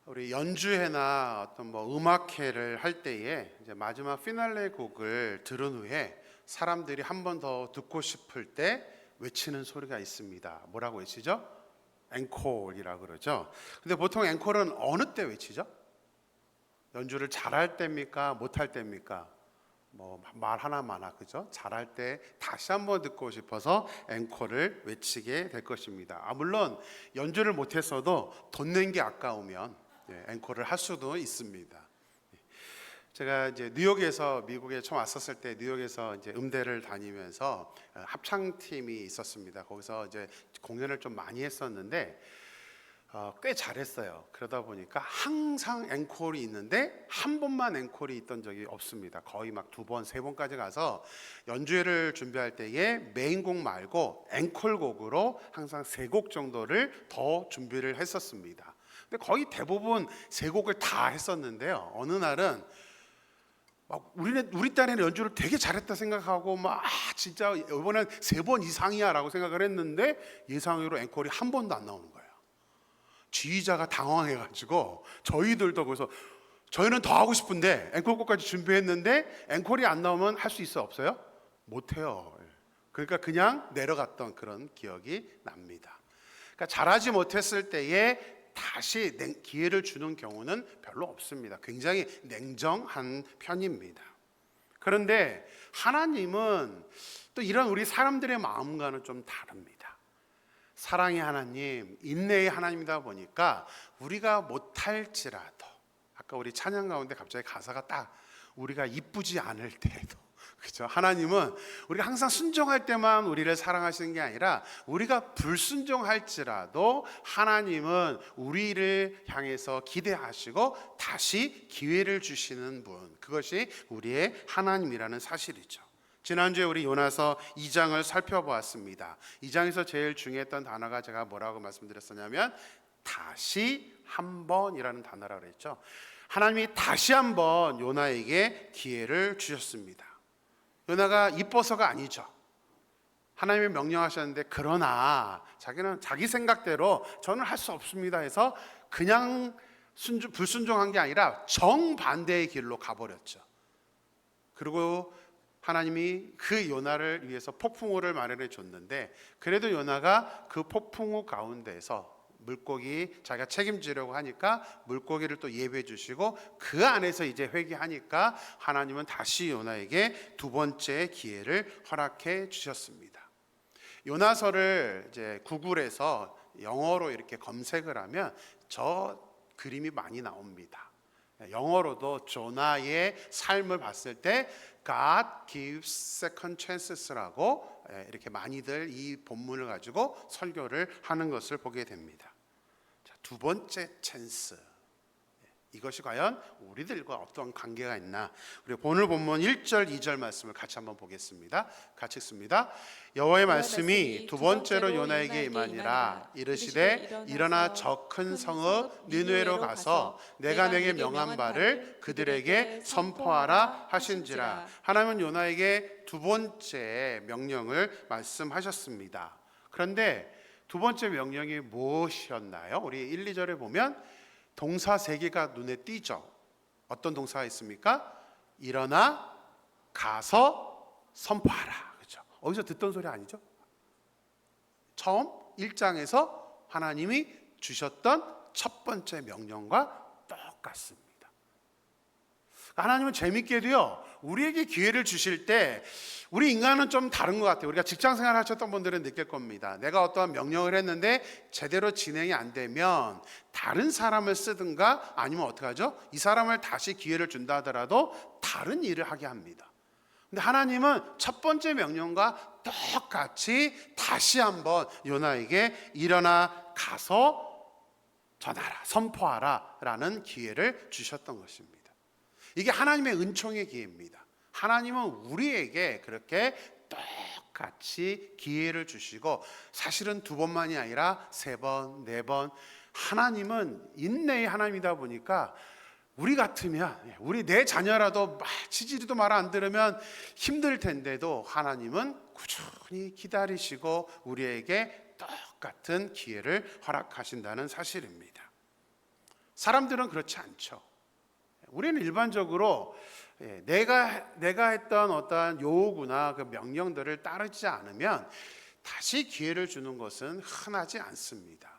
우리 연주회나 어떤 음악회를 할 때에 이제 마지막 피날레 곡을 들은 후에 사람들이 한 번 더 듣고 싶을 때 외치는 소리가 있습니다. 뭐라고 외치죠? 앵콜이라고 그러죠. 근데 보통 앵콜은 어느 때 외치죠? 연주를 잘할 때입니까? 못할 때입니까? 말 하나마나 그죠? 잘할 때 다시 한번 듣고 싶어서 앵콜을 외치게 될 것입니다. 물론 연주를 못했어도 돈 낸 게 아까우면 앵콜을 할 수도 있습니다. 제가 이제 뉴욕에서 미국에 처음 왔었을 때 뉴욕에서 이제 음대를 다니면서 합창팀이 있었습니다. 거기서 이제 공연을 좀 많이 했었는데 꽤 잘했어요. 그러다 보니까 항상 앵콜이 있는데 한 번만 앵콜이 있던 적이 없습니다. 거의 막 두 번, 세 번까지 가서 연주회를 준비할 때에 메인곡 말고 앵콜곡으로 항상 세 곡 정도를 더 준비를 했었습니다. 근데 거의 대부분 세 곡을 다 했었는데요. 어느 날은 우리 딸에는 연주를 되게 잘했다 생각하고 진짜 이번엔 세 번 이상이야라고 생각을 했는데 예상외로 앵콜이 한 번도 안 나오는 거예요. 지휘자가 당황해가지고 저희들도 그래서 저희는 더 하고 싶은데 앵콜곡까지 준비했는데 앵콜이 안 나오면 할 수 있어 없어요? 못해요. 그러니까 그냥 내려갔던 그런 기억이 납니다. 그러니까 잘하지 못했을 때에 다시 기회를 주는 경우는 별로 없습니다. 굉장히 냉정한 편입니다. 그런데 하나님은 또 이런 우리 사람들의 마음과는 좀 다릅니다. 사랑의 하나님, 인내의 하나님이다 보니까 우리가 못할지라도 아까 우리 찬양 가운데 갑자기 가사가 딱 우리가 이쁘지 않을 때에도 그죠? 하나님은 우리가 항상 순종할 때만 우리를 사랑하시는 게 아니라 우리가 불순종할지라도 하나님은 우리를 향해서 기대하시고 다시 기회를 주시는 분, 그것이 우리의 하나님이라는 사실이죠. 지난주에 우리 요나서 2장을 살펴보았습니다. 2장에서 제일 중요했던 단어가 제가 뭐라고 말씀드렸었냐면 다시 한번이라는 단어라고 그랬죠. 하나님이 다시 한번 요나에게 기회를 주셨습니다. 요나가 이뻐서가 아니죠. 하나님이 명령하셨는데 그러나 자기는 자기 생각대로 저는 할 수 없습니다 해서 그냥 불순종한 게 아니라 정반대의 길로 가버렸죠. 그리고 하나님이 그 요나를 위해서 폭풍우를 마련해 줬는데 그래도 요나가 그 폭풍우 가운데서 물고기 자기가 책임지려고 하니까 물고기를 또 예배해 주시고 그 안에서 이제 회개하니까 하나님은 다시 요나에게 두 번째 기회를 허락해 주셨습니다. 요나서를 이제 구글에서 영어로 이렇게 검색을 하면 저 그림이 많이 나옵니다. 영어로도 조나의 삶을 봤을 때 God gives second chances라고 이렇게 많이들 이 본문을 가지고 설교를 하는 것을 보게 됩니다. 자, 두 번째 찬스, 이것이 과연 우리들과 어떤 관계가 있나? 우리 오늘 본문 1절 2절 말씀을 같이 한번 보겠습니다. 같이 읽습니다. 여호와의 말씀이 두 번째로 요나에게 임하니라. 이르시되 일어나 저 큰 성읍 니느웨로 가서 내가 내게 명한 바를 그들에게 선포하라 하신지라. 하나님은 요나에게 두 번째 명령을 말씀하셨습니다. 그런데 두 번째 명령이 무엇이었나요? 우리 1, 2절에 보면 동사 세 개가 눈에 띄죠. 어떤 동사가 있습니까? 일어나 가서 선포하라. 그렇죠? 어디서 듣던 소리 아니죠? 처음 1장에서 하나님이 주셨던 첫 번째 명령과 똑같습니다. 하나님은 재밌게도요, 우리에게 기회를 주실 때 우리 인간은 좀 다른 것 같아요. 우리가 직장생활 하셨던 분들은 느낄 겁니다. 내가 어떠한 명령을 했는데 제대로 진행이 안 되면 다른 사람을 쓰든가 아니면 어떻게 하죠? 이 사람을 다시 기회를 준다 하더라도 다른 일을 하게 합니다. 근데 하나님은 첫 번째 명령과 똑같이 다시 한번 요나에게 일어나 가서 전하라, 선포하라 라는 기회를 주셨던 것입니다. 이게 하나님의 은총의 기회입니다. 하나님은 우리에게 그렇게 똑같이 기회를 주시고 사실은 두 번만이 아니라 세 번, 네 번. 하나님은 인내의 하나님이다 보니까 우리 같으면 우리 내 자녀라도 치지리도 말 안 들으면 힘들 텐데도 하나님은 꾸준히 기다리시고 우리에게 똑같은 기회를 허락하신다는 사실입니다. 사람들은 그렇지 않죠. 우리는 일반적으로 내가 했던 어떠한 요구나 그 명령들을 따르지 않으면 다시 기회를 주는 것은 흔하지 않습니다.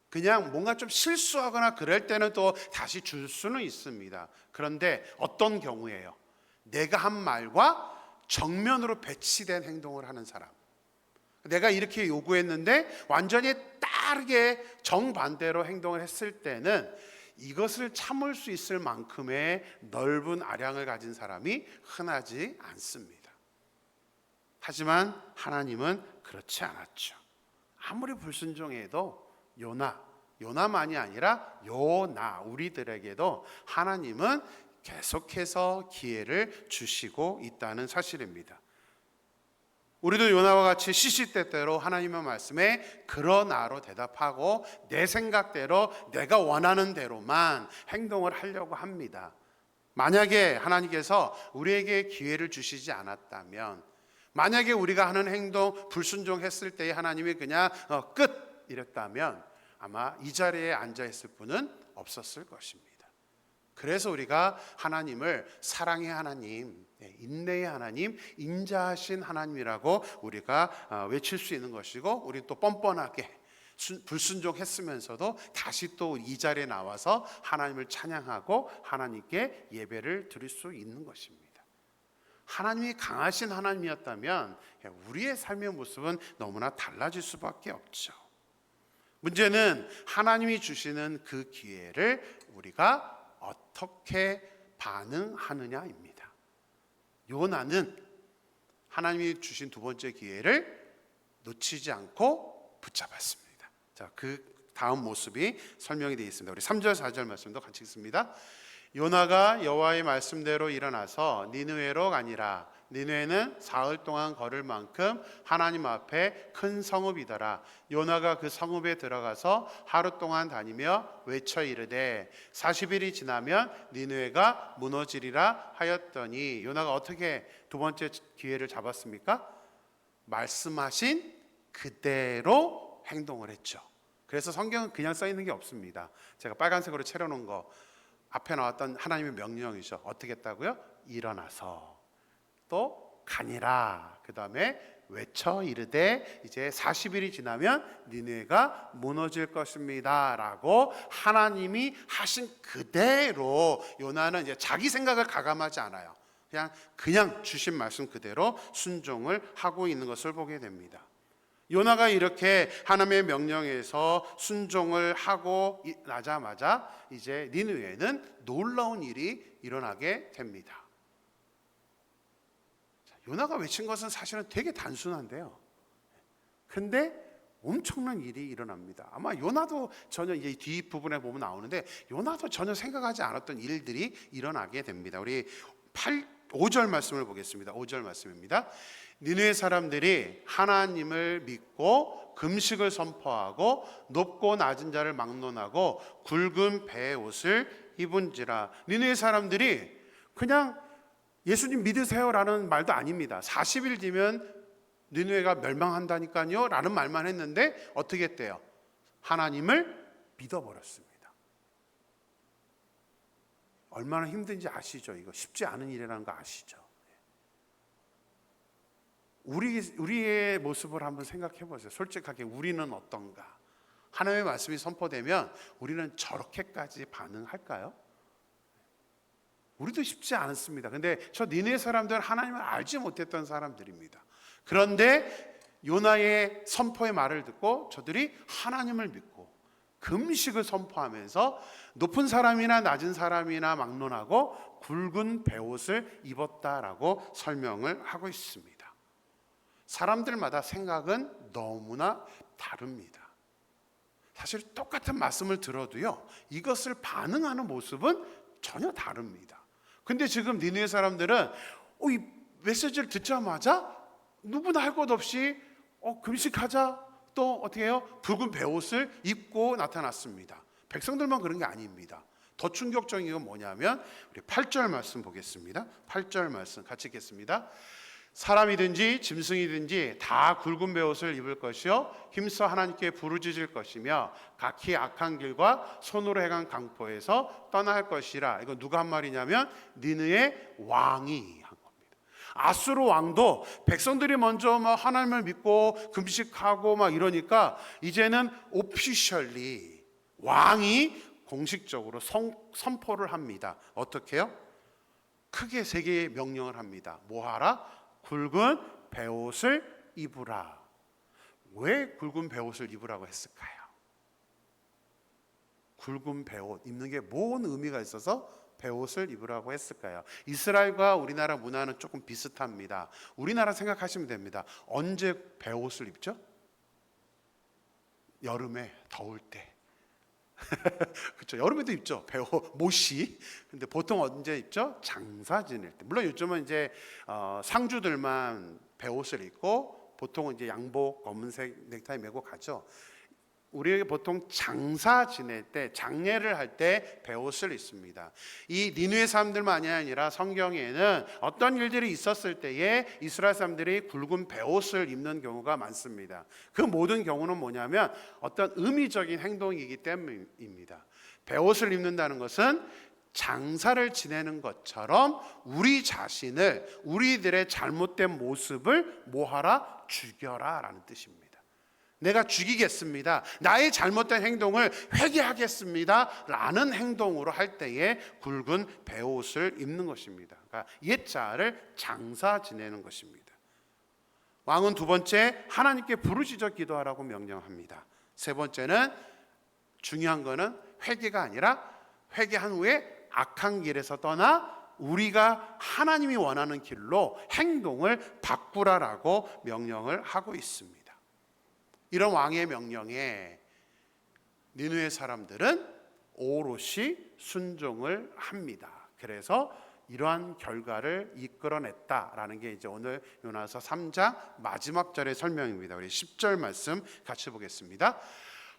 그냥 뭔가 좀 실수하거나 그럴 때는 또 다시 줄 수는 있습니다. 그런데 어떤 경우에요? 내가 한 말과 정면으로 배치된 행동을 하는 사람, 내가 이렇게 요구했는데 완전히 다르게 정반대로 행동을 했을 때는 이것을 참을 수 있을 만큼의 넓은 아량을 가진 사람이 흔하지 않습니다. 하지만 하나님은 그렇지 않았죠. 아무리 불순종해도 요나만이 아니라 요나 우리들에게도 하나님은 계속해서 기회를 주시고 있다는 사실입니다. 우리도 요나와 같이 시시때때로 하나님의 말씀에 그러나로 대답하고 내 생각대로 내가 원하는 대로만 행동을 하려고 합니다. 만약에 하나님께서 우리에게 기회를 주시지 않았다면, 만약에 우리가 하는 행동 불순종했을 때에 하나님이 그냥 끝 이랬다면 아마 이 자리에 앉아 있을 분은 없었을 것입니다. 그래서 우리가 하나님을 사랑의 하나님, 인내의 하나님, 인자하신 하나님이라고 우리가 외칠 수 있는 것이고, 우리 또 뻔뻔하게 불순종했으면서도 다시 또 이 자리에 나와서 하나님을 찬양하고 하나님께 예배를 드릴 수 있는 것입니다. 하나님이 강하신 하나님이었다면 우리의 삶의 모습은 너무나 달라질 수밖에 없죠. 문제는 하나님이 주시는 그 기회를 우리가 어떻게 반응하느냐입니다. 요나는 하나님이 주신 두 번째 기회를 놓치지 않고 붙잡았습니다. 자, 그 다음 모습이 설명이 되어 있습니다. 우리 3절 4절 말씀도 같이 읽습니다. 요나가 여호와의 말씀대로 일어나서 니느웨로 가니라. 니느웨는 사흘 동안 걸을 만큼 하나님 앞에 큰 성읍이더라. 요나가 그 성읍에 들어가서 하루 동안 다니며 외쳐 이르되 40일이 지나면 니느웨가 무너지리라 하였더니, 요나가 어떻게 두 번째 기회를 잡았습니까? 말씀하신 그대로 행동을 했죠. 그래서 성경은 그냥 써 있는 게 없습니다. 제가 빨간색으로 칠해놓은 거 앞에 나왔던 하나님의 명령이죠. 어떻게 했다고요? 일어나서, 또 가니라, 그 다음에 외쳐 이르되 이제 40일이 지나면 니느웨가 무너질 것입니다 라고 하나님이 하신 그대로, 요나는 이제 자기 생각을 가감하지 않아요. 그냥 주신 말씀 그대로 순종을 하고 있는 것을 보게 됩니다. 요나가 이렇게 하나님의 명령에서 순종을 하고 나자마자 이제 니느웨는 놀라운 일이 일어나게 됩니다. 요나가 외친 것은 사실은 되게 단순한데요, 근데 엄청난 일이 일어납니다. 아마 요나도 전혀 이제 뒷부분에 보면 나오는데 요나도 전혀 생각하지 않았던 일들이 일어나게 됩니다. 우리 5절 말씀을 보겠습니다. 5절 말씀입니다. 니느웨 사람들이 하나님을 믿고 금식을 선포하고 높고 낮은 자를 막론하고 굵은 배의 옷을 입은지라. 니느웨 사람들이 그냥 예수님 믿으세요라는 말도 아닙니다. 40일 뒤면 니느웨가 멸망한다니까요 라는 말만 했는데 어떻게 했대요? 하나님을 믿어버렸습니다. 얼마나 힘든지 아시죠? 이거 쉽지 않은 일이라는 거 아시죠? 우리의 모습을 한번 생각해 보세요. 솔직하게 우리는 어떤가? 하나님의 말씀이 선포되면 우리는 저렇게까지 반응할까요? 우리도 쉽지 않습니다. 근데 저 니느웨 사람들은 하나님을 알지 못했던 사람들입니다. 그런데 요나의 선포의 말을 듣고 저들이 하나님을 믿고 금식을 선포하면서 높은 사람이나 낮은 사람이나 막론하고 굵은 베옷을 입었다라고 설명을 하고 있습니다. 사람들마다 생각은 너무나 다릅니다. 사실 똑같은 말씀을 들어도요, 이것을 반응하는 모습은 전혀 다릅니다. 근데 지금 니느웨 사람들은 이 메시지를 듣자마자 누구나 할 것 없이 금식하자, 또 어떻게 해요? 붉은 베옷을 입고 나타났습니다. 백성들만 그런 게 아닙니다. 더 충격적인 건 뭐냐면 우리 8절 말씀 보겠습니다. 8절 말씀 같이 읽겠습니다. 사람이든지 짐승이든지 다 굵은 베옷을 입을 것이요 힘써 하나님께 부르짖을 것이며 각기 악한 길과 손으로 행한 강포에서 떠날 것이라. 이거 누가 한 말이냐면 니느의 왕이 한 겁니다. 아수르 왕도 백성들이 먼저 막 하나님을 믿고 금식하고 막 이러니까 이제는 오피셜리 왕이 공식적으로 선포를 합니다. 어떻게요? 크게 세 개의 명령을 합니다. 뭐 하라? 굵은 베옷을 입으라. 왜 굵은 베옷을 입으라고 했을까요? 굵은 베옷 입는 게 뭔 의미가 있어서 베옷을 입으라고 했을까요? 이스라엘과 우리나라 문화는 조금 비슷합니다. 우리나라 생각하시면 됩니다. 언제 베옷을 입죠? 여름에 더울 때. 그렇죠. 여름에도 입죠. 못이. 근데 보통 언제 입죠? 장사 지낼 때. 물론 요즘은 이제 상주들만 베옷을 입고 보통은 이제 양복 검은색 넥타이 메고 가죠. 우리에게 보통 장사 지낼 때, 장례를 할 때 베옷을 입습니다. 이 니느웨 사람들만이 아니라 성경에는 어떤 일들이 있었을 때에 이스라엘 사람들이 굵은 베옷을 입는 경우가 많습니다. 그 모든 경우는 뭐냐면 어떤 의미적인 행동이기 때문입니다. 베옷을 입는다는 것은 장사를 지내는 것처럼 우리 자신을, 우리들의 잘못된 모습을 뭐하라? 죽여라 라는 뜻입니다. 내가 죽이겠습니다. 나의 잘못된 행동을 회개하겠습니다. 라는 행동으로 할 때에 굵은 베옷을 입는 것입니다. 그러니까 옛자를 장사 지내는 것입니다. 왕은 두 번째 하나님께 부르짖어 기도하라고 명령합니다. 세 번째는 중요한 거는 회개가 아니라 회개한 후에 악한 길에서 떠나 우리가 하나님이 원하는 길로 행동을 바꾸라라고 명령을 하고 있습니다. 이런 왕의 명령에 니느웨 사람들은 오롯이 순종을 합니다. 그래서 이러한 결과를 이끌어냈다라는 게 이제 오늘 요나서 3장 마지막 절의 설명입니다. 우리 10절 말씀 같이 보겠습니다.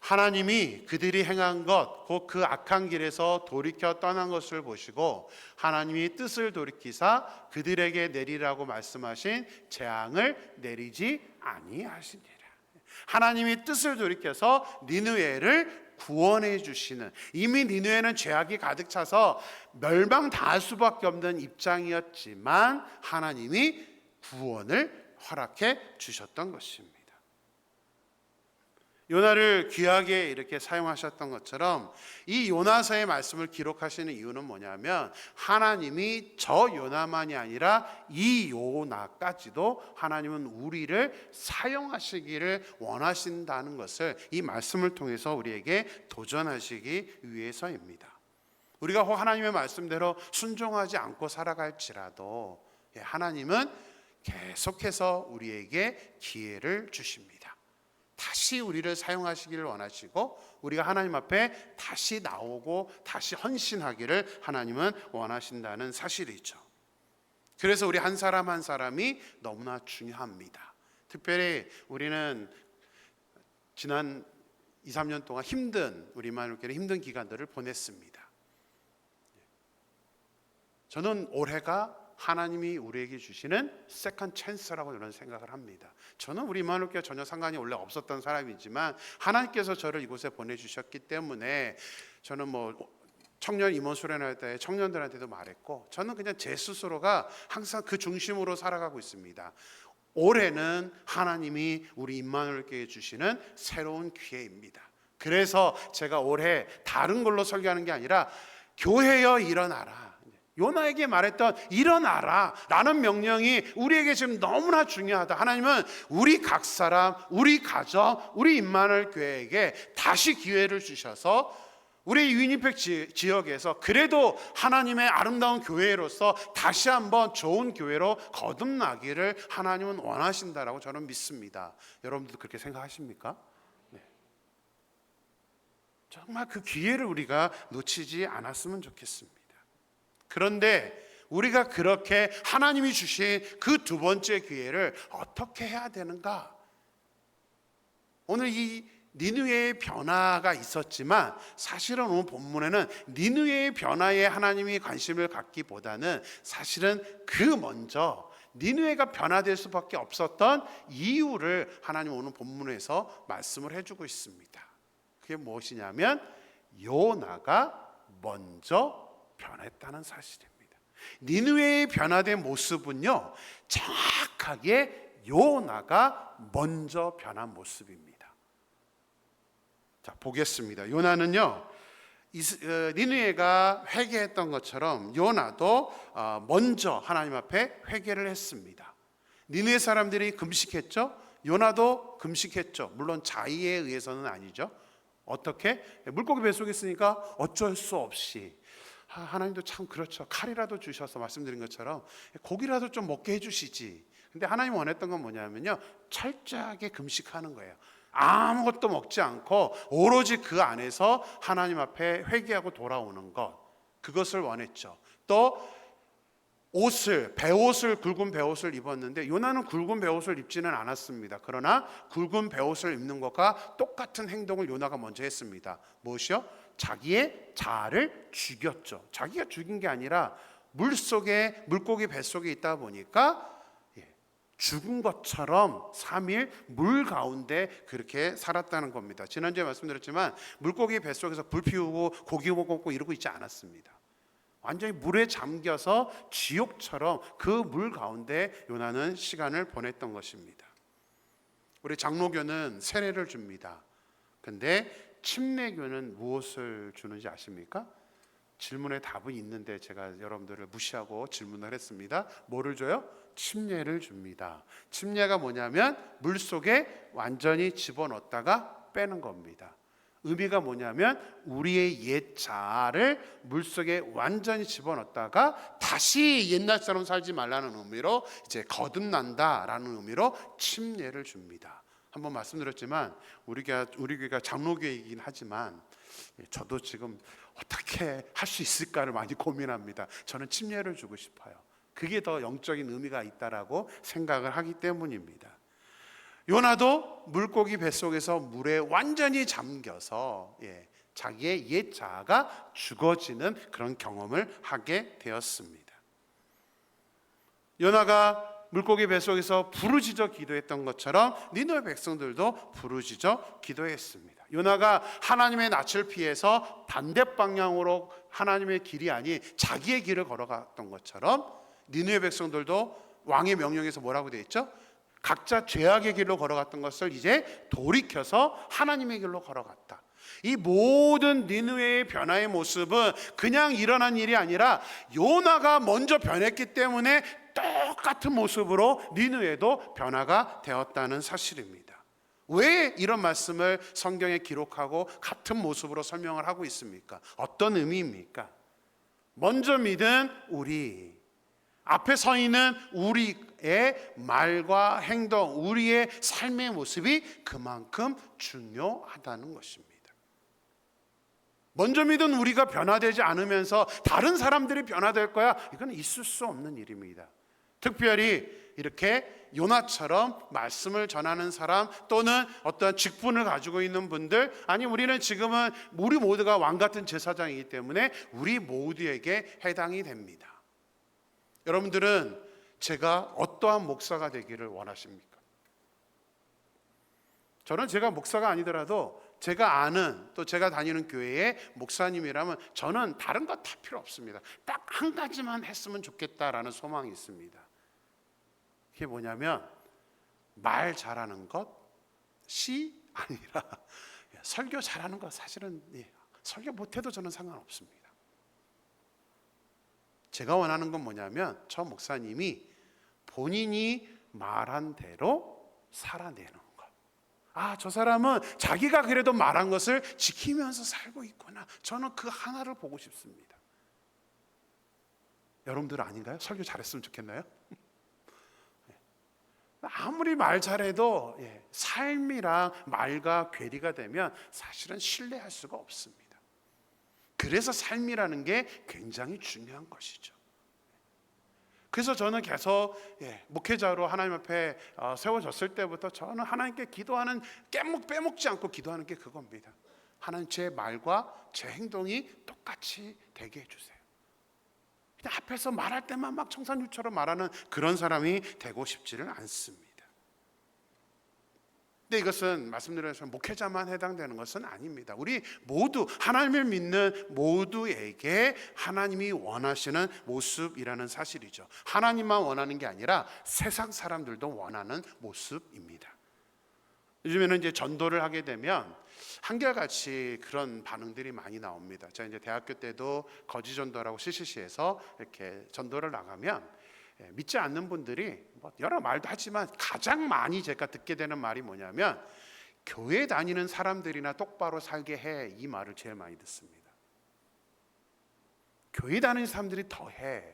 하나님이 그들이 행한 것 곧 그 악한 길에서 돌이켜 떠난 것을 보시고 하나님이 뜻을 돌이키사 그들에게 내리라고 말씀하신 재앙을 내리지 아니하시니라. 하나님이 뜻을 돌이켜서 니느웨를 구원해 주시는, 이미 니느웨는 죄악이 가득 차서 멸망당할 수밖에 없는 입장이었지만 하나님이 구원을 허락해 주셨던 것입니다. 요나를 귀하게 이렇게 사용하셨던 것처럼 이 요나서의 말씀을 기록하시는 이유는 뭐냐면 하나님이 저 요나만이 아니라 이 요나까지도 하나님은 우리를 사용하시기를 원하신다는 것을 이 말씀을 통해서 우리에게 도전하시기 위해서입니다. 우리가 혹 하나님의 말씀대로 순종하지 않고 살아갈지라도 하나님은 계속해서 우리에게 기회를 주십니다. 다시 우리를 사용하시기를 원하시고 우리가 하나님 앞에 다시 나오고 다시 헌신하기를 하나님은 원하신다는 사실이죠. 그래서 우리 한 사람 한 사람이 너무나 중요합니다. 특별히 우리는 지난 2, 3년 동안 우리 마누엘교회 힘든 기간들을 보냈습니다. 저는 올해가 하나님이 우리에게 주시는 세컨 찬스라고 이런 생각을 합니다. 저는 우리 임마누엘교회 전혀 상관이 원래 없었던 사람이지만 하나님께서 저를 이곳에 보내주셨기 때문에 저는 청년 임원 수련할 때 청년들한테도 말했고 저는 그냥 제 스스로가 항상 그 중심으로 살아가고 있습니다. 올해는 하나님이 우리 임마누엘교회에 주시는 새로운 기회입니다. 그래서 제가 올해 다른 걸로 설교하는 게 아니라 교회여 일어나라, 요나에게 말했던 일어나라 라는 명령이 우리에게 지금 너무나 중요하다. 하나님은 우리 각 사람, 우리 가정, 우리 임마누엘 교회에게 다시 기회를 주셔서 우리 위니펙 지역에서 그래도 하나님의 아름다운 교회로서 다시 한번 좋은 교회로 거듭나기를 하나님은 원하신다라고 저는 믿습니다. 여러분들도 그렇게 생각하십니까? 네. 정말 그 기회를 우리가 놓치지 않았으면 좋겠습니다. 그런데 우리가 그렇게 하나님이 주신 그 두 번째 기회를 어떻게 해야 되는가? 오늘 이 니느웨의 변화가 있었지만 사실은 오늘 본문에는 니느웨의 변화에 하나님이 관심을 갖기보다는 사실은 그 먼저 니느웨가 변화될 수밖에 없었던 이유를 하나님 오늘 본문에서 말씀을 해주고 있습니다. 그게 무엇이냐면 요나가 먼저 변했다는 사실입니다. 니느웨의 변화된 모습은요, 정확하게 요나가 먼저 변한 모습입니다. 자, 보겠습니다. 요나는요, 니느웨가 회개했던 것처럼 요나도 먼저 하나님 앞에 회개를 했습니다. 니느웨 사람들이 금식했죠. 요나도 금식했죠. 물론 자의에 의해서는 아니죠. 어떻게? 물고기 뱃속에 있으니까 어쩔 수 없이. 하나님도 참 그렇죠. 칼이라도 주셔서 말씀드린 것처럼 고기라도 좀 먹게 해주시지. 근데 하나님 원했던 건 뭐냐면요, 철저하게 금식하는 거예요. 아무것도 먹지 않고 오로지 그 안에서 하나님 앞에 회개하고 돌아오는 것, 그것을 원했죠. 또 옷을, 배옷을, 굵은 배옷을 입었는데 요나는 굵은 배옷을 입지는 않았습니다. 그러나 굵은 배옷을 입는 것과 똑같은 행동을 요나가 먼저 했습니다. 무엇이요? 자기의 자아를 죽였죠. 자기가 죽인 게 아니라 물속에, 물고기 뱃속에 있다 보니까 죽은 것처럼 3일 물 가운데 그렇게 살았다는 겁니다. 지난주에 말씀드렸지만 물고기 뱃속에서 불 피우고 고기 먹고 이러고 있지 않았습니다. 완전히 물에 잠겨서 지옥처럼 그 물 가운데 요나는 시간을 보냈던 것입니다. 우리 장로교는 세례를 줍니다. 근데 침례교는 무엇을 주는지 아십니까? 질문에 답은 있는데 제가 여러분들을 무시하고 질문을 했습니다. 뭐를 줘요? 침례를 줍니다. 침례가 뭐냐면 물속에 완전히 집어넣었다가 빼는 겁니다. 의미가 뭐냐면 우리의 옛 자아를 물속에 완전히 집어넣었다가 다시 옛날처럼 살지 말라는 의미로 이제 거듭난다라는 의미로 침례를 줍니다. 한번 말씀드렸지만 우리 교회가 장로교이긴 하지만 저도 지금 어떻게 할 수 있을까를 많이 고민합니다. 저는 침례를 주고 싶어요. 그게 더 영적인 의미가 있다라고 생각을 하기 때문입니다. 요나도 물고기 뱃속에서 물에 완전히 잠겨서 자기의 옛 자아가 죽어지는 그런 경험을 하게 되었습니다. 요나가 물고기 뱃속에서 부르짖어 기도했던 것처럼 니느웨 백성들도 부르짖어 기도했습니다. 요나가 하나님의 낯을 피해서 반대 방향으로 하나님의 길이 아닌 자기의 길을 걸어갔던 것처럼 니느웨 백성들도 왕의 명령에서 뭐라고 되어 있죠? 각자 죄악의 길로 걸어갔던 것을 이제 돌이켜서 하나님의 길로 걸어갔다. 이 모든 니느웨의 변화의 모습은 그냥 일어난 일이 아니라 요나가 먼저 변했기 때문에 똑같은 모습으로 니느웨도 변화가 되었다는 사실입니다. 왜 이런 말씀을 성경에 기록하고 같은 모습으로 설명을 하고 있습니까? 어떤 의미입니까? 먼저 믿은 우리, 앞에 서 있는 우리의 말과 행동, 우리의 삶의 모습이 그만큼 중요하다는 것입니다. 먼저 믿은 우리가 변화되지 않으면서 다른 사람들이 변화될 거야, 이건 있을 수 없는 일입니다. 특별히 이렇게 요나처럼 말씀을 전하는 사람 또는 어떤 직분을 가지고 있는 분들, 아니 우리는 지금은 우리 모두가 왕 같은 제사장이기 때문에 우리 모두에게 해당이 됩니다. 여러분들은 제가 어떠한 목사가 되기를 원하십니까? 저는 제가 목사가 아니더라도 제가 아는 또 제가 다니는 교회의 목사님이라면 저는 다른 것 다 필요 없습니다. 딱 한 가지만 했으면 좋겠다라는 소망이 있습니다. 그게 뭐냐면 말 잘하는 것이 아니라 설교 잘하는 것, 사실은 설교 못해도 저는 상관없습니다. 제가 원하는 건 뭐냐면 저 목사님이 본인이 말한 대로 살아내는 것. 저 사람은 자기가 그래도 말한 것을 지키면서 살고 있구나. 저는 그 하나를 보고 싶습니다. 여러분들 아닌가요? 설교 잘했으면 좋겠나요? 아무리 말 잘해도 삶이랑 말과 괴리가 되면 사실은 신뢰할 수가 없습니다. 그래서 삶이라는 게 굉장히 중요한 것이죠. 그래서 저는 계속 목회자로 하나님 앞에 세워졌을 때부터 저는 하나님께 기도하는, 빼먹지 않고 기도하는 게 그겁니다. 하나님, 제 말과 제 행동이 똑같이 되게 해주세요. 그냥 앞에서 말할 때만 막 청산유처럼 말하는 그런 사람이 되고 싶지를 않습니다. 근데 이것은 말씀드린 것처럼 목회자만 해당되는 것은 아닙니다. 우리 모두 하나님을 믿는 모두에게 하나님이 원하시는 모습이라는 사실이죠. 하나님만 원하는 게 아니라 세상 사람들도 원하는 모습입니다. 요즘에는 이제 전도를 하게 되면 한결같이 그런 반응들이 많이 나옵니다. 제가 이제 대학교 때도 거지 전도라고 CCC에서 이렇게 전도를 나가면 믿지 않는 분들이 뭐 여러 말도 하지만 가장 많이 제가 듣게 되는 말이 뭐냐면 교회 다니는 사람들이나 똑바로 살게 해, 이 말을 제일 많이 듣습니다. 교회 다니는 사람들이 더해,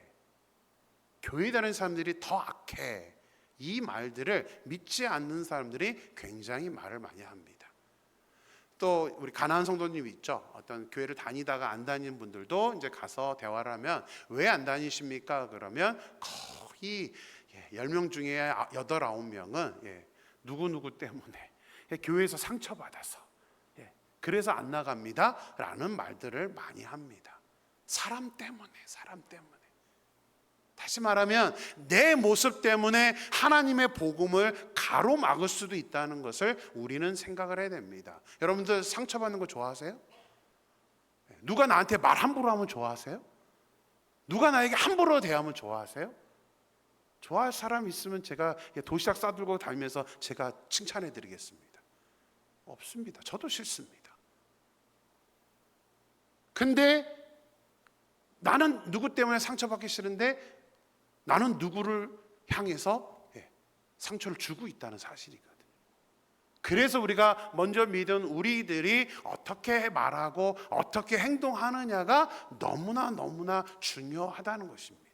교회 다니는 사람들이 더 악해, 이 말들을 믿지 않는 사람들이 굉장히 말을 많이 합니다. 또 우리 가나안 성도님 있죠. 어떤 교회를 다니다가 안 다니는 분들도 이제 가서 대화를 하면 왜 안 다니십니까? 그러면 거의 10명 중에 8, 9명은 누구누구 때문에 교회에서 상처받아서 그래서 안 나갑니다 라는 말들을 많이 합니다. 사람 때문에. 다시 말하면 내 모습 때문에 하나님의 복음을 가로막을 수도 있다는 것을 우리는 생각을 해야 됩니다. 여러분들 상처받는 거 좋아하세요? 누가 나한테 말 함부로 하면 좋아하세요? 누가 나에게 함부로 대하면 좋아하세요? 좋아할 사람 있으면 제가 도시락 싸들고 다니면서 제가 칭찬해 드리겠습니다. 없습니다. 저도 싫습니다. 근데 나는 누구 때문에 상처받기 싫은데 나는 누구를 향해서 상처를 주고 있다는 사실이거든요. 그래서 우리가 먼저 믿은 우리들이 어떻게 말하고 어떻게 행동하느냐가 너무나 중요하다는 것입니다.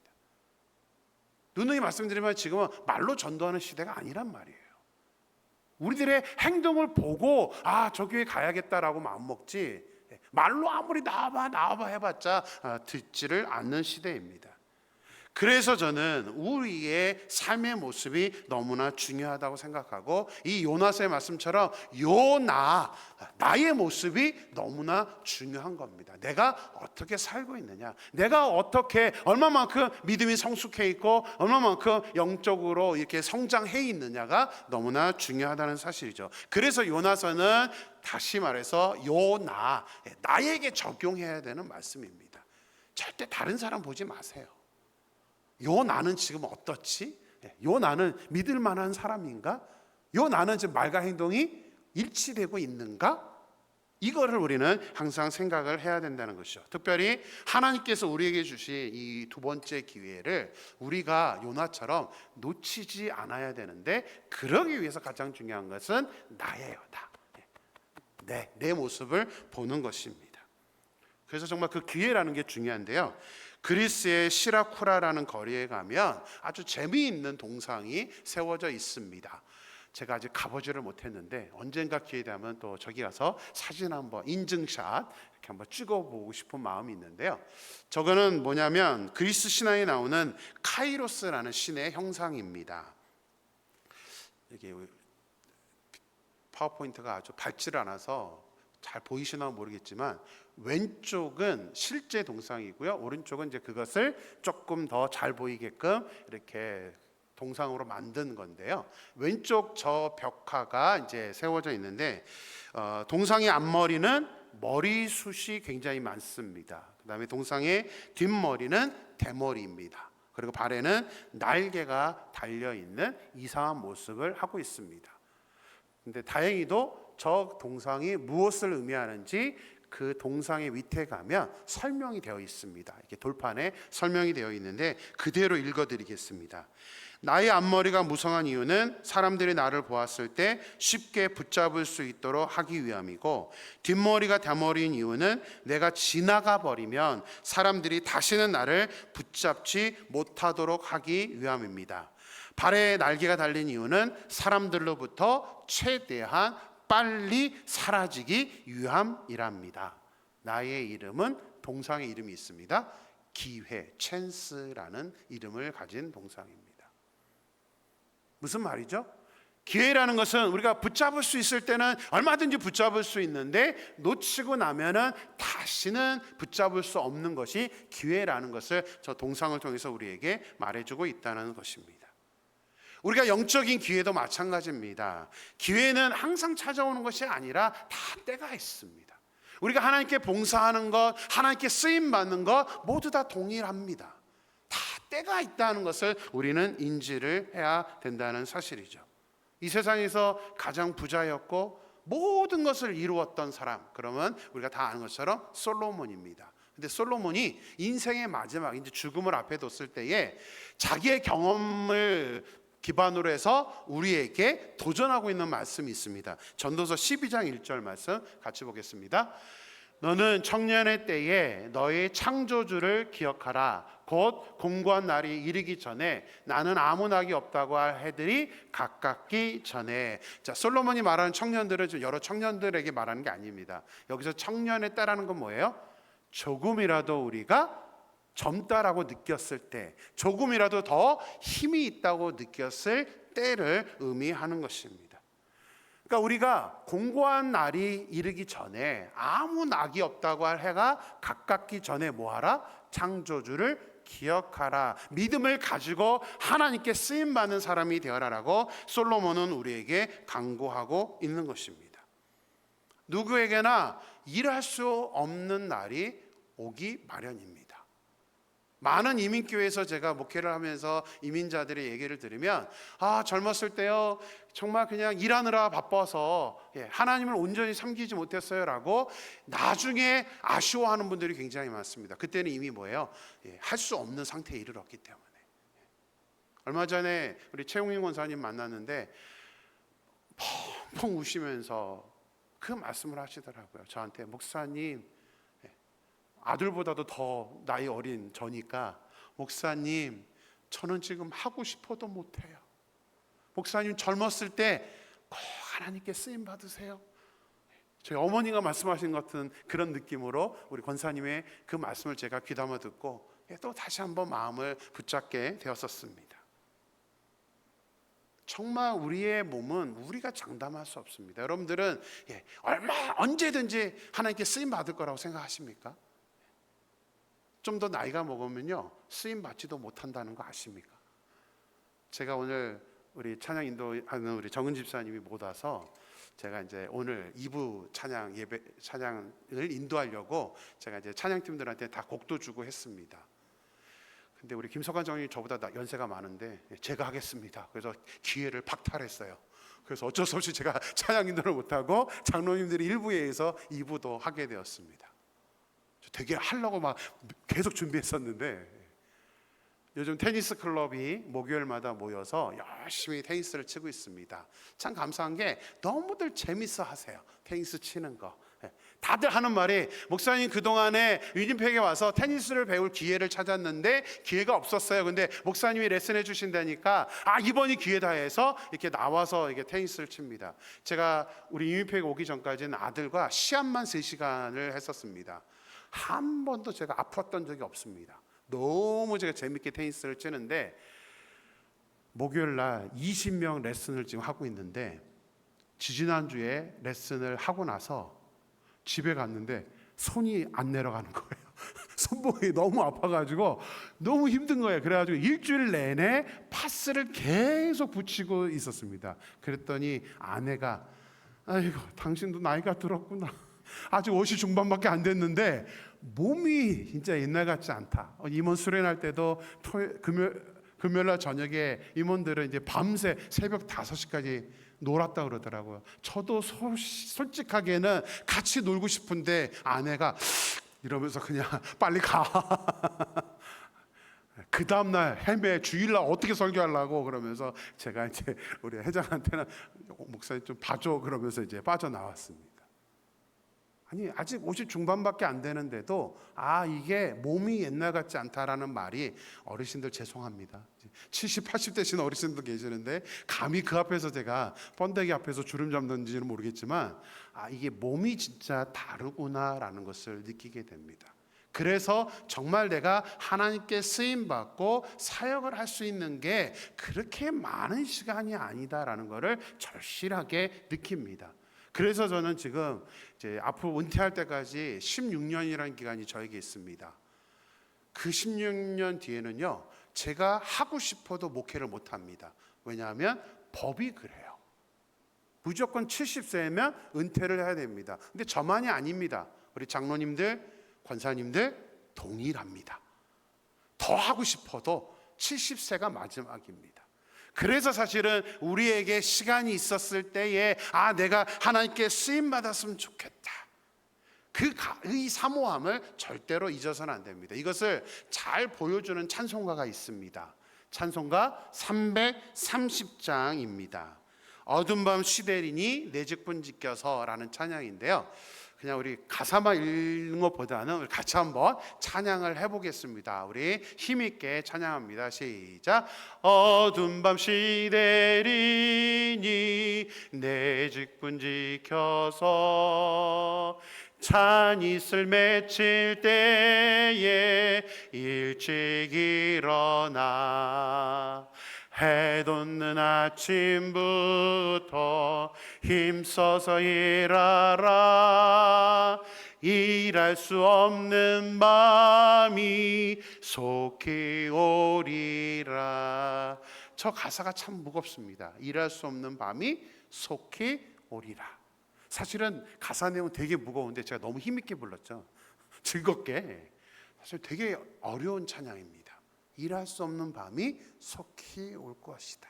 누누이 말씀드리면 지금은 말로 전도하는 시대가 아니란 말이에요. 우리들의 행동을 보고 저 교회 가야겠다라고 마음먹지, 말로 아무리 나와봐 해봤자 듣지를 않는 시대입니다. 그래서 저는 우리의 삶의 모습이 너무나 중요하다고 생각하고, 이 요나서의 말씀처럼 나의 모습이 너무나 중요한 겁니다. 내가 어떻게 살고 있느냐, 내가 어떻게 얼마만큼 믿음이 성숙해 있고 얼마만큼 영적으로 이렇게 성장해 있느냐가 너무나 중요하다는 사실이죠. 그래서 요나서는 다시 말해서 나에게 적용해야 되는 말씀입니다. 절대 다른 사람 보지 마세요. 나는 지금 어떻지? 나는 믿을 만한 사람인가? 나는 지금 말과 행동이 일치되고 있는가? 이거를 우리는 항상 생각을 해야 된다는 것이죠. 특별히 하나님께서 우리에게 주신 이 두 번째 기회를 우리가 요나처럼 놓치지 않아야 되는데, 그러기 위해서 가장 중요한 것은 나예요. 내 모습을 보는 것입니다. 그래서 정말 그 기회라는 게 중요한데요. 그리스의 시라쿠라라는 거리에 가면 아주 재미있는 동상이 세워져 있습니다. 제가 아직 가보지를 못했는데 언젠가 기회 되면 또 저기 가서 사진 한번, 인증샷 이렇게 한번 찍어보고 싶은 마음이 있는데요. 저거는 뭐냐면 그리스 신화에 나오는 카이로스라는 신의 형상입니다. 이게 파워포인트가 아주 밝지를 않아서 잘 보이시나 모르겠지만, 왼쪽은 실제 동상이고요, 오른쪽은 이제 그것을 조금 더 잘 보이게끔 이렇게 동상으로 만든 건데요. 왼쪽 저 벽화가 이제 세워져 있는데, 동상의 앞머리는 머리숱이 굉장히 많습니다. 그다음에 동상의 뒷머리는 대머리입니다. 그리고 발에는 날개가 달려 있는 이상한 모습을 하고 있습니다. 근데 다행히도 저 동상이 무엇을 의미하는지 그 동상의 밑에 가면 설명이 되어 있습니다. 이렇게 돌판에 설명이 되어 있는데 그대로 읽어드리겠습니다. 나의 앞머리가 무성한 이유는 사람들이 나를 보았을 때 쉽게 붙잡을 수 있도록 하기 위함이고, 뒷머리가 대머리인 이유는 내가 지나가 버리면 사람들이 다시는 나를 붙잡지 못하도록 하기 위함입니다. 발에 날개가 달린 이유는 사람들로부터 최대한 빨리 사라지기 위함이랍니다. 나의 이름은, 동상의 이름이 있습니다. 기회, 찬스라는 이름을 가진 동상입니다. 무슨 말이죠? 기회라는 것은 우리가 붙잡을 수 있을 때는 얼마든지 붙잡을 수 있는데 놓치고 나면은 다시는 붙잡을 수 없는 것이 기회라는 것을 저 동상을 통해서 우리에게 말해주고 있다는 것입니다. 우리가 영적인 기회도 마찬가지입니다. 기회는 항상 찾아오는 것이 아니라 다 때가 있습니다. 우리가 하나님께 봉사하는 것, 하나님께 쓰임 받는 것 모두 다 동일합니다. 다 때가 있다는 것을 우리는 인지를 해야 된다는 사실이죠. 이 세상에서 가장 부자였고 모든 것을 이루었던 사람, 그러면 우리가 다 아는 것처럼 솔로몬입니다. 근데 솔로몬이 인생의 마지막, 이제 죽음을 앞에 뒀을 때에 자기의 경험을 기반으로 해서 우리에게 도전하고 있는 말씀이 있습니다. 전도서 12장 1절 말씀 같이 보겠습니다. 너는 청년의 때에 너의 창조주를 기억하라. 곧 공고한 날이 이르기 전에 나는 아무 낙이 없다고 할 해들이 가깝기 전에. 자, 솔로몬이 말하는 청년들은 좀 여러 청년들에게 말하는 게 아닙니다. 여기서 청년의 때라는 건 뭐예요? 조금이라도 우리가 젊다라고 느꼈을 때, 조금이라도 더 힘이 있다고 느꼈을 때를 의미하는 것입니다. 그러니까 우리가 공고한 날이 이르기 전에, 아무 낙이 없다고 할 해가 가깝기 전에 뭐하라? 창조주를 기억하라. 믿음을 가지고 하나님께 쓰임받는 사람이 되어라라고 솔로몬은 우리에게 강구하고 있는 것입니다. 누구에게나 일할 수 없는 날이 오기 마련입니다. 많은 이민교회에서 제가 목회를 하면서 이민자들의 얘기를 들으면, 젊었을 때요 정말 그냥 일하느라 바빠서 하나님을 온전히 섬기지 못했어요 라고 나중에 아쉬워하는 분들이 굉장히 많습니다. 그때는 이미 뭐예요? 할 수 없는 상태에 이르렀기 때문에. 얼마 전에 우리 최용인 권사님 만났는데 펑펑 우시면서 그 말씀을 하시더라고요. 저한테, 목사님, 아들보다도 더 나이 어린 저니까, 목사님 저는 지금 하고 싶어도 못해요. 목사님 젊었을 때 꼭 하나님께 쓰임 받으세요. 저희 어머니가 말씀하신 것 같은 그런 느낌으로 우리 권사님의 그 말씀을 제가 귀담아 듣고 또 다시 한번 마음을 붙잡게 되었었습니다. 정말 우리의 몸은 우리가 장담할 수 없습니다. 여러분들은 언제든지 하나님께 쓰임 받을 거라고 생각하십니까? 좀 더 나이가 먹으면요 쓰임 받지도 못한다는 거 아십니까? 제가 오늘 우리 찬양 인도하는 우리 정은 집사님이 못 와서 제가 이제 오늘 2부 찬양을 인도하려고 제가 이제 찬양팀들한테 다 곡도 주고 했습니다. 근데 우리 김석환 장로님 저보다 연세가 많은데 제가 하겠습니다. 그래서 기회를 박탈했어요. 그래서 어쩔 수 없이 제가 찬양 인도를 못하고 장로님들이 1부에서 2부도 하게 되었습니다. 되게 하려고 막 계속 준비했었는데, 요즘 테니스 클럽이 목요일마다 모여서 열심히 테니스를 치고 있습니다. 참 감사한 게 너무들 재밌어 하세요. 테니스 치는 거. 다들 하는 말이, 목사님 그동안에 유진팩에 와서 테니스를 배울 기회를 찾았는데 기회가 없었어요. 근데 목사님이 레슨해 주신다니까 이번이 기회다 해서 이렇게 나와서 이게 테니스를 칩니다. 제가 우리 유진팩 오기 전까지는 아들과 시합만 3시간을 했었습니다. 한 번도 제가 아팠던 적이 없습니다. 너무 제가 재밌게 테니스를 치는데, 목요일 날 20명 레슨을 지금 하고 있는데, 지지난주에 레슨을 하고 나서 집에 갔는데 손이 안 내려가는 거예요. 손목이 너무 아파가지고 너무 힘든 거예요. 그래가지고 일주일 내내 파스를 계속 붙이고 있었습니다. 그랬더니 아내가, 아이고 당신도 나이가 들었구나. 아직 50 중반밖에 안 됐는데 몸이 진짜 옛날 같지 않다. 임원 수련할 때도 금요일날 저녁에 임원들은 이제 밤새 새벽 5시까지 놀았다 그러더라고요. 저도 솔직하게는 같이 놀고 싶은데 아내가 이러면서 그냥 빨리 가. 그 다음날 헤매 주일날 어떻게 설교하려고 그러면서 제가 이제 우리 회장한테는 목사님 좀 봐줘 그러면서 이제 빠져나왔습니다. 아니 아직 50 중반밖에 안 되는데도 이게 몸이 옛날 같지 않다라는 말이, 어르신들 죄송합니다. 70, 80 되신 어르신도 계시는데 감히 그 앞에서 제가 번데기 앞에서 주름 잡는지는 모르겠지만 이게 몸이 진짜 다르구나라는 것을 느끼게 됩니다. 그래서 정말 내가 하나님께 쓰임받고 사역을 할 수 있는 게 그렇게 많은 시간이 아니다라는 것을 절실하게 느낍니다. 그래서 저는 지금 이제 앞으로 은퇴할 때까지 16년이라는 기간이 저에게 있습니다. 그 16년 뒤에는요, 제가 하고 싶어도 목회를 못 합니다. 왜냐하면 법이 그래요. 무조건 70세면 은퇴를 해야 됩니다. 근데 저만이 아닙니다. 우리 장로님들, 권사님들 동일합니다. 더 하고 싶어도 70세가 마지막입니다. 그래서 사실은 우리에게 시간이 있었을 때에 내가 하나님께 쓰임 받았으면 좋겠다, 이 사모함을 절대로 잊어서는 안 됩니다. 이것을 잘 보여주는 찬송가가 있습니다. 찬송가 330장입니다. 어두운 밤 시대리니 내 직분 지켜서라는 찬양인데요, 그냥 우리 가사만 읽는 것보다는 우리 같이 한번 찬양을 해보겠습니다. 우리 힘있게 찬양합니다. 시작. 어두운 밤 시대리니 내 직분 지켜서 찬이슬 맺힐 때에 일찍 일어나 해 돋는 아침부터 힘써서 일하라. 일할 수 없는 밤이 속히 오리라. 저 가사가 참 무겁습니다. 일할 수 없는 밤이 속히 오리라. 사실은 가사 내용은 되게 무거운데 제가 너무 힘있게 불렀죠. 즐겁게. 사실 되게 어려운 찬양입니다. 일할 수 없는 밤이 속히 올 것이다.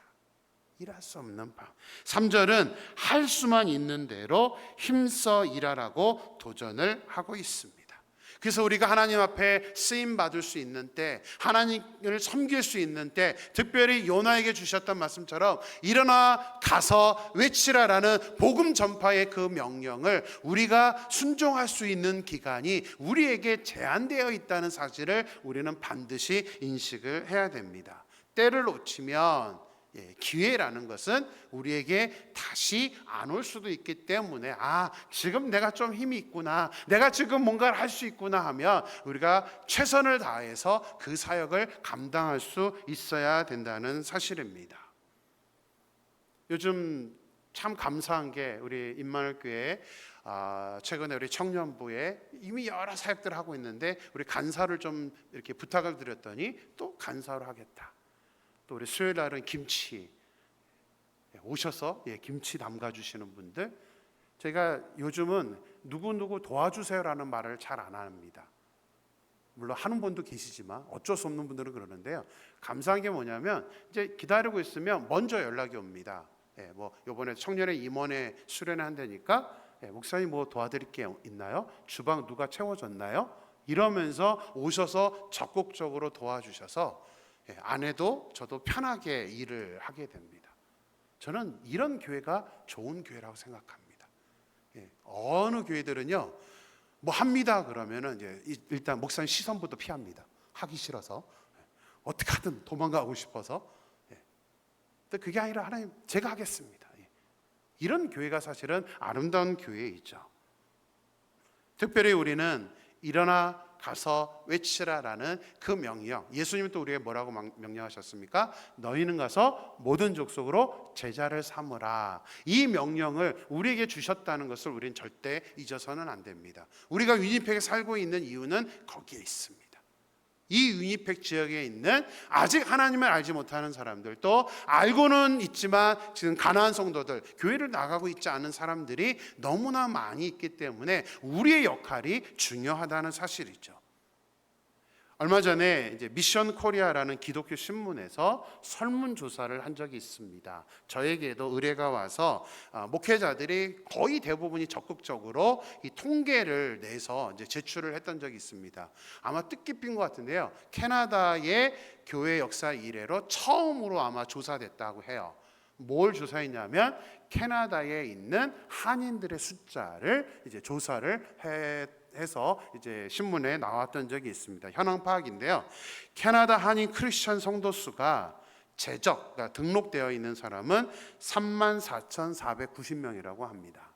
일할 수 없는 밤. 3절은 할 수만 있는 대로 힘써 일하라고 도전을 하고 있습니다. 그래서 우리가 하나님 앞에 쓰임 받을 수 있는 때, 하나님을 섬길 수 있는 때, 특별히 요나에게 주셨던 말씀처럼 일어나 가서 외치라라는 복음 전파의 그 명령을 우리가 순종할 수 있는 기간이 우리에게 제한되어 있다는 사실을 우리는 반드시 인식을 해야 됩니다. 때를 놓치면 기회라는 것은 우리에게 다시 안 올 수도 있기 때문에 지금 내가 좀 힘이 있구나, 내가 지금 뭔가를 할 수 있구나 하면 우리가 최선을 다해서 그 사역을 감당할 수 있어야 된다는 사실입니다. 요즘 참 감사한 게 우리 임마누엘교회 최근에 우리 청년부에 이미 여러 사역들을 하고 있는데 우리 간사를 좀 이렇게 부탁을 드렸더니 또 간사로 하겠다. 또 우리 수요일 날은 김치 오셔서 김치 담가주시는 분들, 제가 요즘은 누구 도와주세요라는 말을 잘 안 합니다. 물론 하는 분도 계시지만 어쩔 수 없는 분들은 그러는데요, 감사한 게 뭐냐면 이제 기다리고 있으면 먼저 연락이 옵니다. 뭐 이번에 청년의 임원회 수련회 한다니까 목사님 뭐 도와드릴 게 있나요? 주방 누가 채워줬나요? 이러면서 오셔서 적극적으로 도와주셔서 아내도 저도 편하게 일을 하게 됩니다. 저는 이런 교회가 좋은 교회라고 생각합니다. 어느 교회들은요, 뭐 합니다 그러면은 이제 일단 목사님 시선부터 피합니다. 하기 싫어서, 어떻게 하든 도망가고 싶어서. 근데 그게 아니라 하나님 제가 하겠습니다. 이런 교회가 사실은 아름다운 교회이죠. 특별히 우리는 일어나 가서 외치라라는 그 명령, 예수님은 또 우리에게 뭐라고 명령하셨습니까? 너희는 가서 모든 족속으로 제자를 삼으라. 이 명령을 우리에게 주셨다는 것을 우리는 절대 잊어서는 안 됩니다. 우리가 위니펙에 살고 있는 이유는 거기에 있습니다. 이 위니펙 지역에 있는 아직 하나님을 알지 못하는 사람들, 또 알고는 있지만 지금 가난한 성도들, 교회를 나가고 있지 않은 사람들이 너무나 많이 있기 때문에 우리의 역할이 중요하다는 사실이죠. 얼마 전에 이제 미션 코리아라는 기독교 신문에서 설문조사를 한 적이 있습니다. 저에게도 의뢰가 와서 목회자들이 거의 대부분이 적극적으로 이 통계를 내서 이제 제출을 했던 적이 있습니다. 아마 뜻깊은 것 같은데요, 캐나다의 교회 역사 이래로 처음으로 아마 조사됐다고 해요. 뭘 조사했냐면 캐나다에 있는 한인들의 숫자를 이제 조사를 해서 이제 신문에 나왔던 적이 있습니다. 현황 파악인데요, 캐나다 한인 크리스천 성도 수가 그러니까 등록되어 있는 사람은 34,490명이라고 합니다.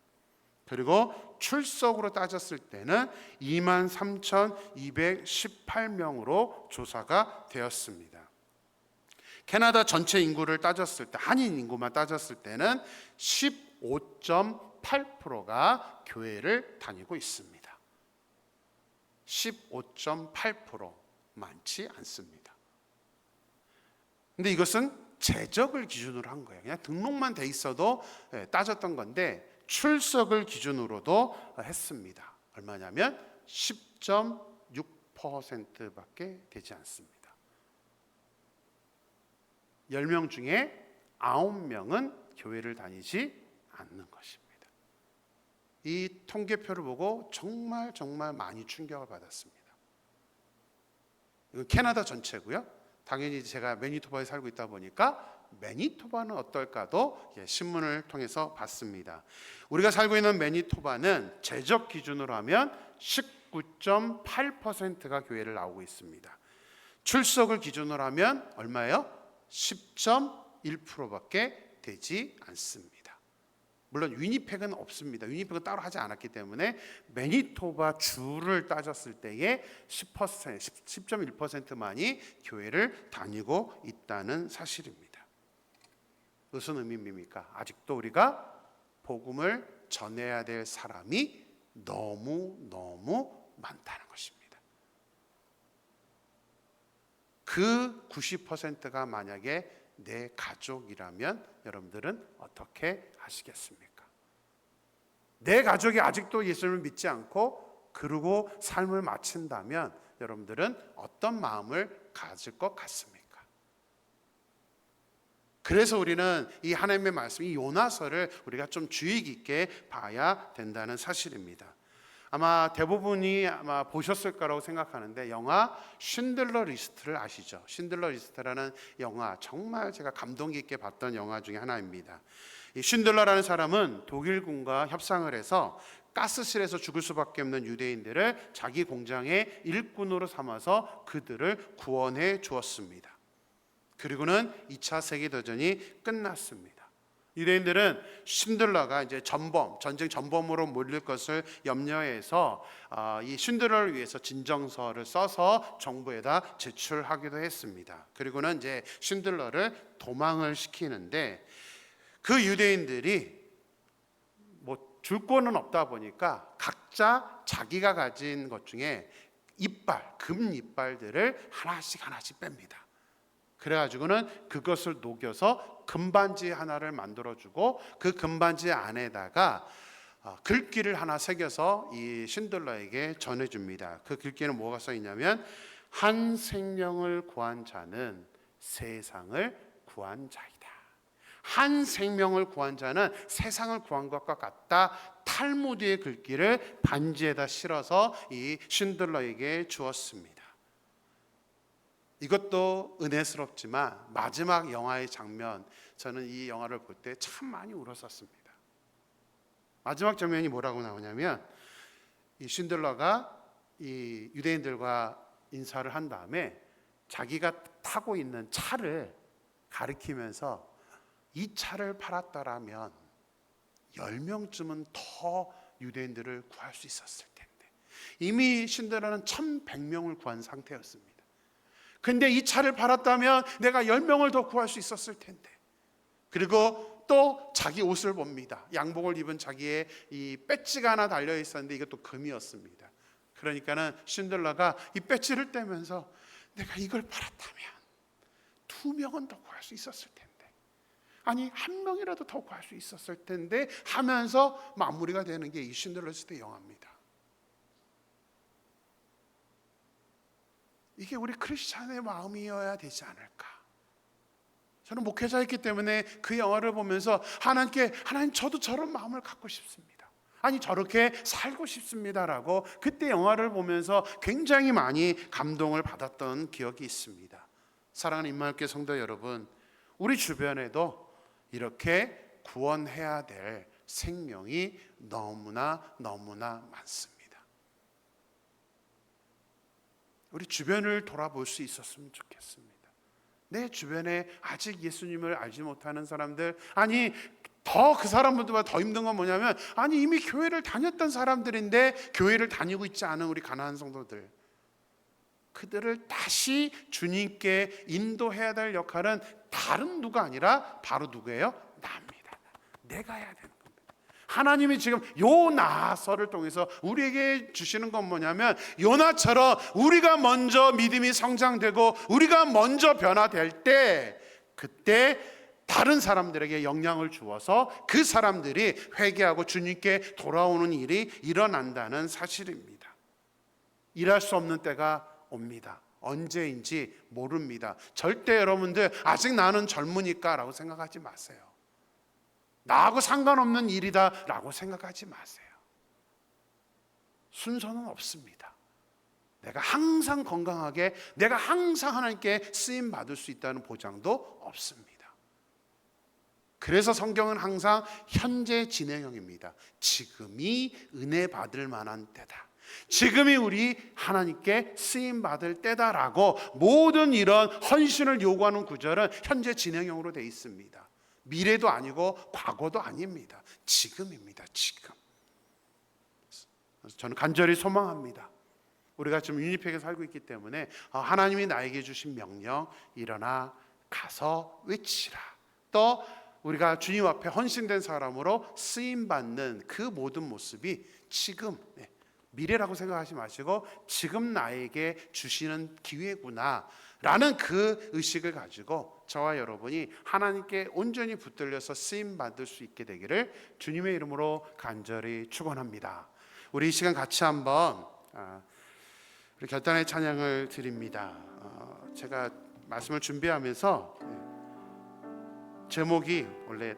그리고 출석으로 따졌을 때는 23,218명으로 조사가 되었습니다. 캐나다 전체 인구를 따졌을 때, 한인 인구만 따졌을 때는 15.8%가 교회를 다니고 있습니다. 15.8%, 많지 않습니다. 근데 이것은 재적을 기준으로 한 거예요. 그냥 등록만 돼 있어도 따졌던 건데 출석을 기준으로도 했습니다. 얼마냐면 10.6%밖에 되지 않습니다. 10명 중에 9명은 교회를 다니지 않는 것입니다. 이 통계표를 보고 정말 많이 충격을 받았습니다. 이건 캐나다 전체고요. 당연히 제가 매니토바에 살고 있다 보니까 매니토바는 어떨까도 신문을 통해서 봤습니다. 우리가 살고 있는 매니토바는 재적 기준으로 하면 19.8%가 교회를 나오고 있습니다. 출석을 기준으로 하면 얼마예요? 10.1%밖에 되지 않습니다. 물론 위니펙은 없습니다. 위니펙은 따로 하지 않았기 때문에 매니토바 주를 따졌을 때에 10.1%만이 교회를 다니고 있다는 사실입니다. 무슨 의미입니까? 아직도 우리가 복음을 전해야 될 사람이 너무 많다는 것입니다. 그 90%가 만약에 내 가족이라면 여러분들은 어떻게 하시겠습니까? 내 가족이 아직도 예수님을 믿지 않고 그러고 삶을 마친다면 여러분들은 어떤 마음을 가질 것 같습니까? 그래서 우리는 이 하나님의 말씀, 이 요나서를 우리가 좀 주의 깊게 봐야 된다는 사실입니다. 아마 대부분이 보셨을 거라고 생각하는데 영화 쉰들러 리스트를 아시죠? 쉰들러 리스트라는 영화, 정말 제가 감동 깊게 봤던 영화 중에 하나입니다. 이 쉰들러라는 사람은 독일군과 협상을 해서 가스실에서 죽을 수밖에 없는 유대인들을 자기 공장의 일꾼으로 삼아서 그들을 구원해 주었습니다. 그리고는 2차 세계대전이 끝났습니다. 유대인들은 쉰들러가 이제 전쟁 전범으로 몰릴 것을 염려해서 이 쉰들러를 위해서 진정서를 써서 정부에다 제출하기도 했습니다. 그리고는 이제 쉰들러를 도망을 시키는데 그 유대인들이 뭐 줄 거는 없다 보니까 각자 자기가 가진 것 중에 금 이빨들을 하나씩 뺍니다. 그래가지고는 그것을 녹여서 금반지 하나를 만들어주고 그 금반지 안에다가 글귀를 하나 새겨서 이 쉰들러에게 전해줍니다. 그 글귀는 뭐가 써있냐면 한 생명을 구한 자는 세상을 구한 자이다. 한 생명을 구한 자는 세상을 구한 것과 같다. 탈무드의 글귀를 반지에다 실어서 이 쉰들러에게 주었습니다. 이것도 은혜스럽지만 마지막 영화의 장면, 저는 이 영화를 볼 때 참 많이 울었었습니다. 마지막 장면이 뭐라고 나오냐면 이 쉰들러가 이 유대인들과 인사를 한 다음에 자기가 타고 있는 차를 가리키면서 이 차를 팔았더라면 10명쯤은 더 유대인들을 구할 수 있었을 텐데 이미 쉰들러는 1,100명을 구한 상태였습니다. 근데 이 차를 팔았다면 내가 10명을 더 구할 수 있었을 텐데. 그리고 또 자기 옷을 봅니다. 양복을 입은 자기의 이 배지가 하나 달려 있었는데 이것도 금이었습니다. 그러니까는 쉰들러가 이 배지를 떼면서 내가 이걸 팔았다면 2명은 더 구할 수 있었을 텐데, 아니 1명이라도 더 구할 수 있었을 텐데 하면서 마무리가 되는 게 이 쉰들러 리스트의 영화입니다. 이게 우리 크리스찬의 마음이어야 되지 않을까. 저는 목회자였기 때문에 그 영화를 보면서 하나님 저도 저런 마음을 갖고 싶습니다. 아니 저렇게 살고 싶습니다라고 그때 영화를 보면서 굉장히 많이 감동을 받았던 기억이 있습니다. 사랑하는 임마누엘 성도 여러분, 우리 주변에도 이렇게 구원해야 될 생명이 너무나 많습니다. 우리 주변을 돌아볼 수 있었으면 좋겠습니다. 내 주변에 아직 예수님을 알지 못하는 사람들, 아니 더 그 사람들보다 더 힘든 건 뭐냐면, 아니 이미 교회를 다녔던 사람들인데 교회를 다니고 있지 않은 우리 가난한 성도들, 그들을 다시 주님께 인도해야 될 역할은 다른 누가 아니라 바로 누구예요? 나입니다. 내가 해야 되는 겁니다. 하나님이 지금 요나서를 통해서 우리에게 주시는 건 뭐냐면, 요나처럼 우리가 먼저 믿음이 성장되고 우리가 먼저 변화될 때, 그때 다른 사람들에게 영향을 주어서 그 사람들이 회개하고 주님께 돌아오는 일이 일어난다는 사실입니다. 일할 수 없는 때가 옵니다. 언제인지 모릅니다. 절대 여러분들 아직 나는 젊으니까 라고 생각하지 마세요. 나하고 상관없는 일이다 라고 생각하지 마세요. 순서는 없습니다. 내가 항상 건강하게, 내가 항상 하나님께 쓰임 받을 수 있다는 보장도 없습니다. 그래서 성경은 항상 현재 진행형입니다. 지금이 은혜 받을 만한 때다, 지금이 우리 하나님께 쓰임 받을 때다라고 모든 이런 헌신을 요구하는 구절은 현재 진행형으로 되어 있습니다. 미래도 아니고 과거도 아닙니다. 지금입니다. 지금. 저는 간절히 소망합니다. 우리가 지금 유니팩에 살고 있기 때문에 하나님이 나에게 주신 명령, 일어나 가서 외치라, 또 우리가 주님 앞에 헌신된 사람으로 쓰임받는 그 모든 모습이 지금, 미래라고 생각하지 마시고 지금 나에게 주시는 기회구나 라는 그 의식을 가지고 저와 여러분이 하나님께 온전히 붙들려서 쓰임받을 수 있게 되기를 주님의 이름으로 간절히 축원합니다. 우리 이 시간 같이 한번 우리 결단의 찬양을 드립니다. 제가 말씀을 준비하면서 제목이 원래